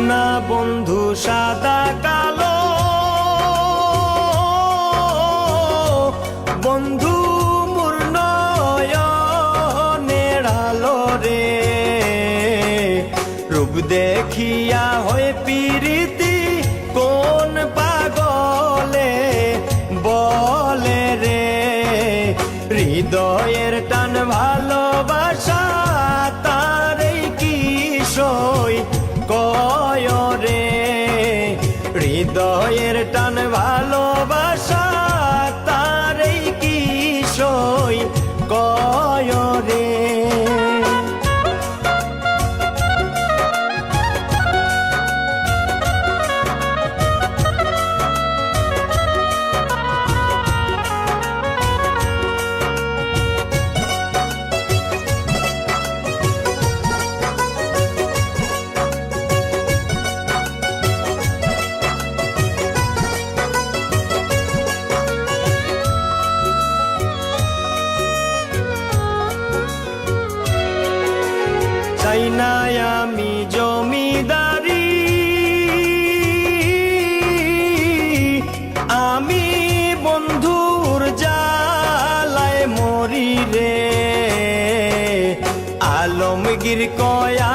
না বন্ধু সাদা কালো, বন্ধু মোর নয়নের আলো রে। রূপ দেখিয়া হয় প্রীতি কোন পাগলে বলে রে। হৃদয়ের টান ভালোবাসা তারই কি সই কয় রে। হৃদয়ের টান ভালোবাসা তারই কি সই কয় রে। চাই না আমি জমিদারি, আমি বন্ধুর জালায় মরি রে। আলমগীর কয়া